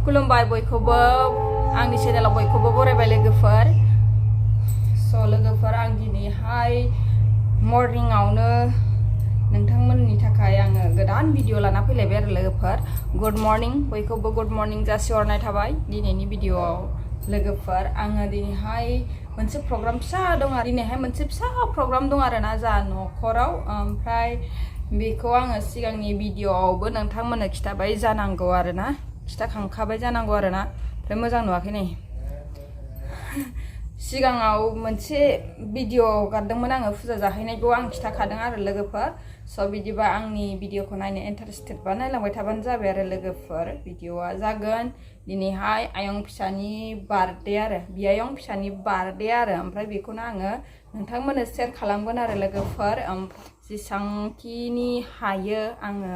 खुलुमबाय बयखौबो आंनि चेनेलाव बयखौबो बरायबाय लोगोफोर लोगोफोर आं दिनैहाय मर्निंआवनो नोंथांमोननि थाखाय आङो गोदान भिडिअ लाना फैलायबाय आरो लोगोफोर गुड मर्निं बयखौबो गुड मर्निं जासिहरनाय थाबाय दिनैनि भिडिअआव लोगोफोर आङो दिनैहाय मोनसे प्रग्राम फिसा दं आरो दिनैहाय मोनसे फिसा प्रग्राम दं आरोना जा न'खराव ओमफ्राय बेखौ आङो सिगांनि भिडिअआवबो नोंथांमोननो खिथाबाय जानांगौ आरोना खिथाखांखाबाय जानांगौ आरोना ओमफ्राय मोजां नुवाखै नै सिगाङाव मोनसे भिडिअ गारदोंमोन आङो फुजा जाहैनायखौ आं खिथाखादों आरो लोगोफोर बिदिबा आंनि भिडिअखौ नायनो इन्टारेस्टेडबा नायलांबाय थाबानो जाबाय आरो लोगोफोर भिडिअआ जागोन दिनैहाय आयं फिसानि बार्थडे आरो बियायं फिसानि बार्थडे आरो ओमफ्राय बेखौनो आङो नोंथांमोननो शेयार खालामगोन आरो लोगोफोर जेसांखिनि हायो आङो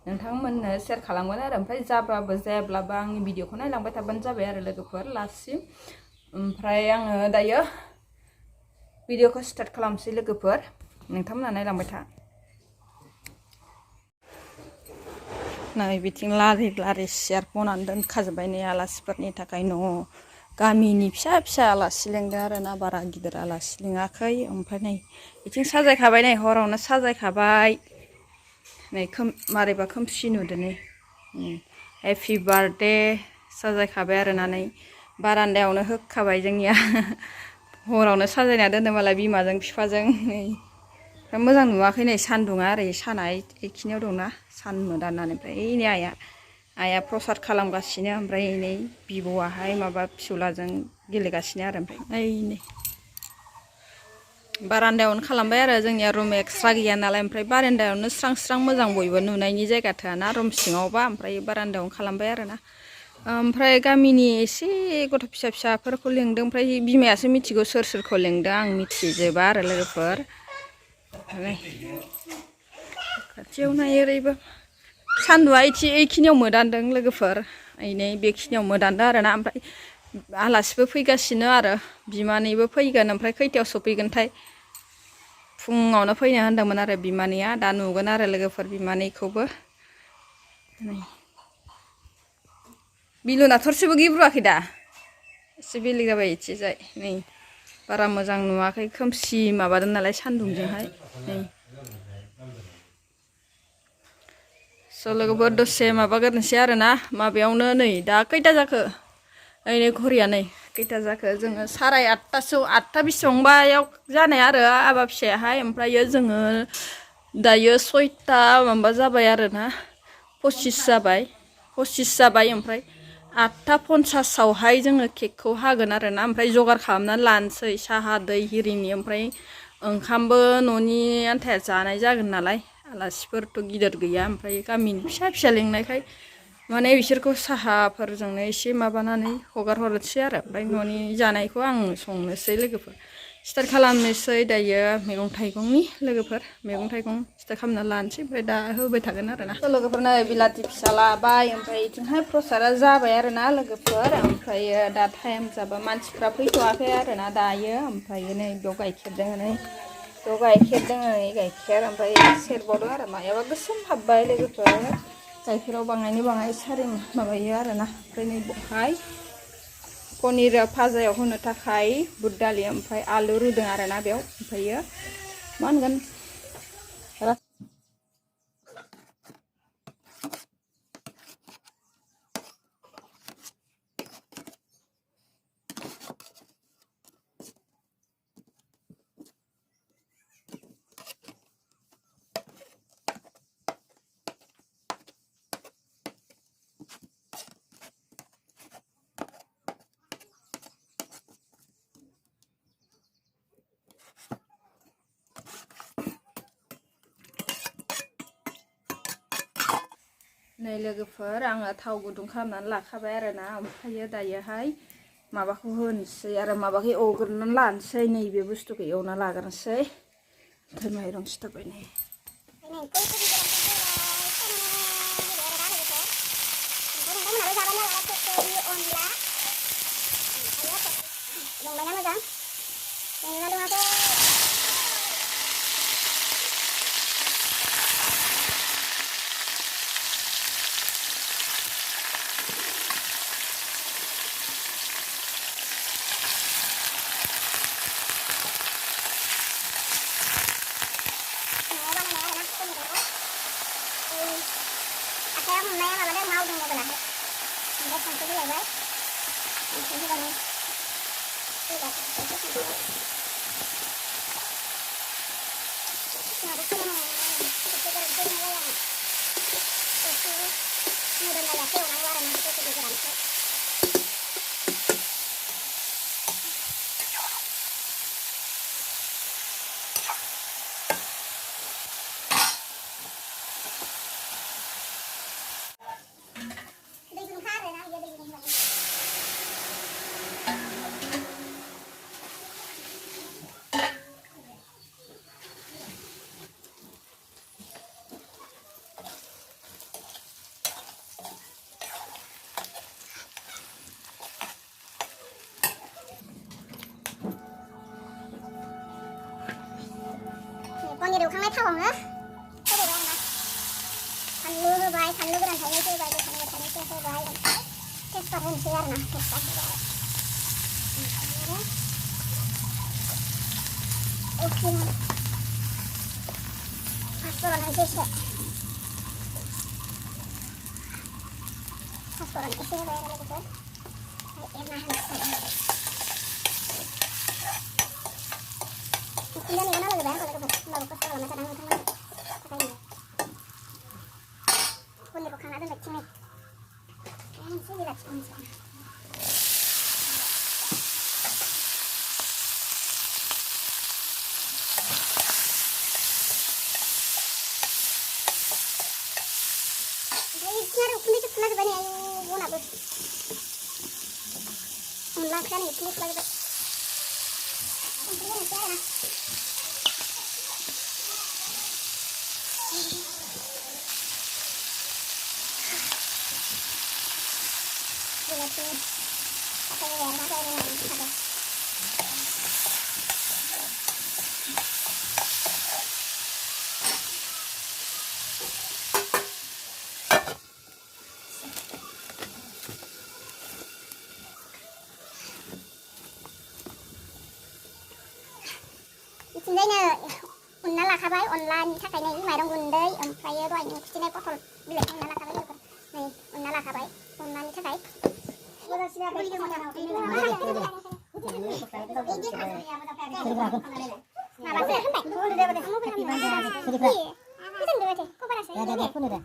नोंथांमोननो शेयार खालामगोन आरो ओमफ्राय जाबाबो जायाब्लाबो आंनि भिडिअखौ नायलांबाय थाबानो जाबाय आरो लोगोफोर लास्टसिम ओमफ्राय आङो दायो भिडिअखौ स्टार्ट खालामसै लोगोफोर नोंथांमोना नायलांबाय था नै बिथिं लारि लारि सियार बनानै दोनखाजोब्बाय नै आलासिफोरनि थाखाय न' गामिनि फिसा फिसा आलासि लेंदों आरो ना बारा गिदिर आलासि लिङाखै ओमफ्राय नै बिथिं साजायखाबाय नै हरावनो साजायखाबाय नै मारैबा खोमसि नुदो नै हेपि बार्थडे साजायखाबाय आरोना नै बारान्दायावनो होखाबाय जोंनिया हरावनो साजायना दोनदों मालाय बिमाजों बिफाजों नै मोजां नुवाखै नै सान्दुङा ओरै साना एखिनियाव दंना सान मोदाननानै ओमफ्राय नै आइया प्रसाद खालामगासिनो ओमफ्राय नै बिब'आहाय माबा फिसौलाजों गेलेगासिनो आरो ओमफ्राय नै बारान्दायावनो खालामबाय आरो जोंनिया रुम एक्सट्रा गैया नालाय ओमफ्राय बारान्दायावनो स्रां स्रां मोजां बयबो नुनायनि जायगा थोआना रुम सिङावबा ओमफ्राय बारान्दायावनो खालामबाय आरोना ओमफ्राय गामिनि एसे गथ' फिसा फिसाफोरखौ लिंदों ओमफ्राय बिमायासो मिथिगौ सोर सोरखौ लिंदों आं मिथिजोबा आरो लोगोफोर खाथियाव नाय ओरैबो सान्दुआ एखिनियाव मोदानदों लोगोफोर नै बेखिनियाव मोदानदों आरोना ओमफ्राय आलासिबो फैगासिनो आरो बिमानैबो फैगोन ओमफ्राय खैथायाव सफैगोनथाय फुङावनो फैनो होनदोंमोन आरो बिमानैया दा नुगोन आरो लोगोफोर बिमानैखौबो बिलुना थरसेबो गिब्रुआखै दा एसे बेलेग जाबाय इथिजाय नै बारा मोजां नुवाखै खोमसि माबादों नालाय सान्दुंजोंहाय नै लोगोफोर दसे माबाग्रोनोसै आरोना माबायावनो नै दा खैथा जाखो नै घरिया नै खैथा जाखो जोङो 8:30 बेसेबांबायाव जानाय आरो आबा फिसायाहाय ओमफ्रायो जोङो दायो 6टा माबा जाबाय आरोना 25 जाबाय ओमफ्राय 8:50आवहाय जोङो केकखौ हागोन आरोना ओमफ्राय जगार खालामनानै लानोसै साहा दै हिरिनि ओमफ्राय ओंखामबो न'नि आन्थाया जानाय जागोन नालाय आलासिफोरथ' गिदिर गैया ओमफ्राय गामिनि फिसा फिसा लिंनायखाय माने बिसोरखौ साहाफोरजोंनो एसे माबानानै हगार हरनोसै आरो ओमफ्राय न'नि जानायखौ आं संनोसै लोगोफोर स्टार्ट खालामनोसै दायो मैगं थाइगंनि लोगोफोर मैगं थाइगं स्टार्ट खालामना लानोसै ओमफ्राय दा होबाय थागोन आरोना लोगोफोर नै बिलाथि फिसा लाबाय ओमफ्राय बिथिंहाय प्रसादा जाबाय आरोना लोगोफोर ओमफ्रायो दा टाइम जाबा मानसिफ्रा फैथ'वाखै आरोना दायो ओमफ्रायो नै बेयाव गाइखेर दङ नै बेयाव गाइखेर दङ नै गाइखेर ओमफ्राय सेरबावदों आरो मायाबा गोसोम हाबबाय लोगोफोर गाइखेराव बाङायनो बाङाय सारि माबायो आरोना ओमफ्राय नै बेवहाय पनिर भाजायाव होनो थाखाय बुट दालि ओमफ्राय आलु रुदों आरोना बेयाव ओमफ्रायो मा होनगोन नै लोगोफोर आङो थाव गुदुं खालामनानै लाखाबाय आरोना ओमफ्रायो दायोहाय माबाखौ होनोसै आरो माबाखौ एवग्रोनानै लानोसै नैबे बुस्थुखौ एवना लाग्रोनोसै ओमफ्राय माइरं सिथाबबाय नै con nhà đều khăn lấy thau nữa có được không thành lư hơi bay thành lư cái đàn thấy chơi bay thành lư chơi hơi bay cái phần hình xe nè cái phần ok pasporan aja sih pasporan isi bayar lagi kan enak ini nih mana lagi bayar kalau baru pas kalau macam mana kayak ini pun di bukan ada macam ini sih tidak sponsor Sekarang punya coklat banyak yang guna bos. Melakukan itu lagi bos. Ambilnya saya. Lihat ini. Apa yang ada ini? Đây nè, là khai online chắc cái này với mày đang gần đây, phải rồi nhưng trên đây có phần bị lệch là khai này, là khai online chắc cái. Mà bạn sẽ không phải không được không có làm gì. Cái gì được chứ? Có phải là sẽ. Dạ, không được.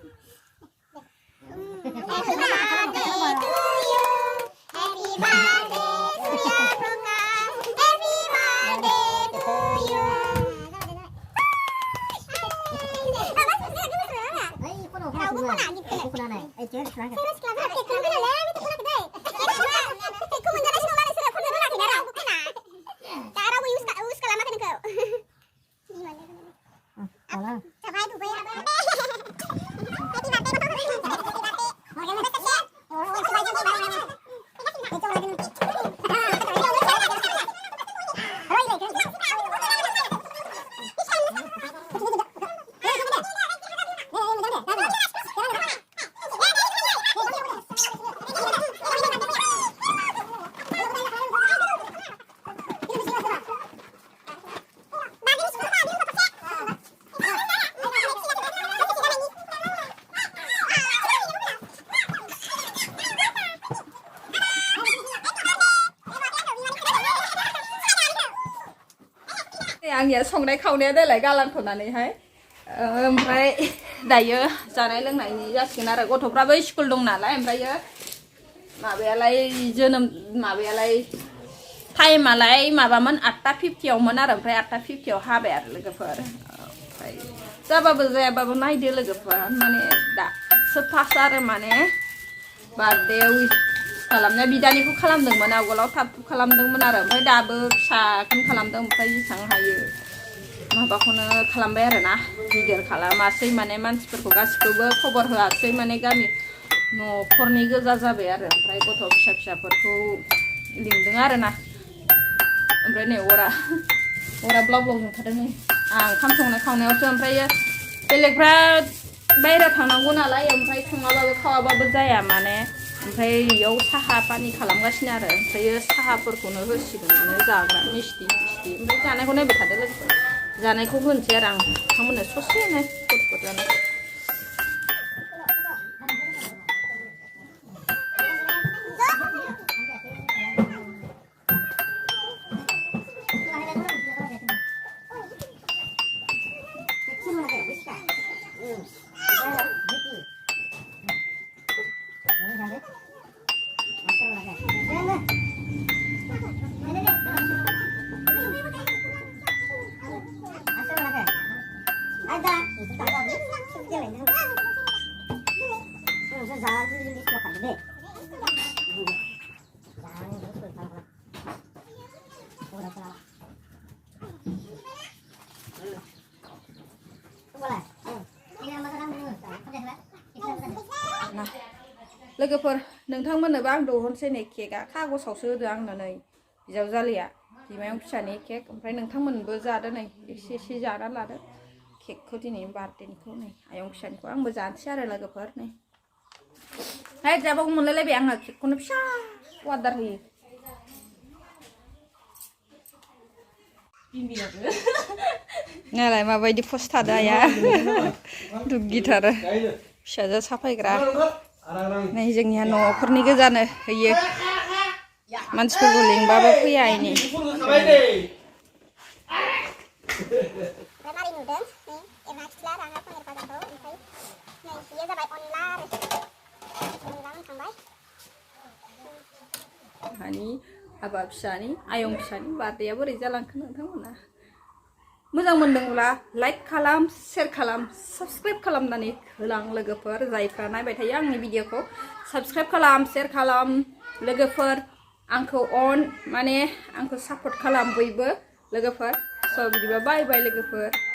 आंनिया संनाय खावनाया देलाय गालांथ'नानैहाय ओमफ्राय दायो जानाय लोंनायनि जासिगोन आरो गथ'फ्राबो स्कुल दं नालाय ओमफ्रायो माबायालाय टाइमालाय माबामोन 8:50आवमोन आरो ओमफ्राय 8:50आव हाबाय आरो लोगोफोर ओमफ्राय जाबाबो जायाबाबो नायदो लोगोफोर माने दासो फार्स्ट आरो माने बार्थडे उइस खालामनाय बिदानिखौ खालामदोंमोन आवगोलाव थाब खालामदोंमोन आरो ओमफ्राय दाबो फिसाखौनो खालामदों ओमफ्राय जेसां हायो माबाखौनो खालामबाय आरो ना गिदिर खालामासै माने मानसिफोरखौ गासिखौबो खबर होआसै माने गामि न'खरनि गोजा जाबाय आरो ओमफ्राय गथ' फिसाफोरखौ लिंदों आरो ना ओमफ्राय नै अरा ब्लाव ब्लाव जोंखादों नै आं ओंखाम संनाय खावनायावसो ओमफ्राय बेलेगफ्रा बायहेरा थांनांगौ नालाय ओमफ्राय सङाबाबो खावाबाबो जाया माने ओमफ्राय इयाव साहा पानि खालामगासिनो आरो ओमफ्राय साहाफोरखौनो होसिगोन माने जाग्रा मिस्टि ओमफ्राय जानायखौ नायबाय थादो लोगोफोर जानायखौ होनोसै आरो आं बिथांमोननो ससेनो गथ'फोर जानाय นะलोगोफोर नोंथांमोननोबो आं दिहुनसै नै केकआ कागजावसो होदों आंनो नै बिजावजालिया बिमायं फिसानि केक ओमफ्राय नोंथांमोनबो जादो नै एसे एसे जाना लादो केकखौ दिनै बार्थडेनिखौ नै आयं फिसानिखौ आंबो जानोसै आरो लोगोफोर नै हाय जाबावगौ मोनलायलायबाय आङो केकखौनो फिसा अर्डार होयो नालाय माबायदि पस्ट थादो आया दुगिथार फिसाजो साफायग्रा नै जोंनिया न'फोरनि गोजानो होयो मानसिफोरखौ लिंबाबो फैया इनि मारै नुदों नै एबा खिथ्ला रागा पनिर बाजारखौ ओमफ्राय नै बेयो जाबाय अनला आरो अनला मोनखांबाय हानि हाबा फिसानि आयं फिसानि बार्थडेया बोरै जालांखो नोंथांमोना मोजां मोनदोंब्ला लाइक खालाम शेयार खालाम साबस्क्राइब खालामनानै होलां लोगोफोर जायफ्रा नायबाय थायो आंनि भिडिअखौ साबस्क्राइब खालाम शेयार खालाम लोगोफोर आंखौ माने आंखौ सापर्ट खालाम बयबो लोगोफोर स' बिदिबा बाय बाय लोगोफोर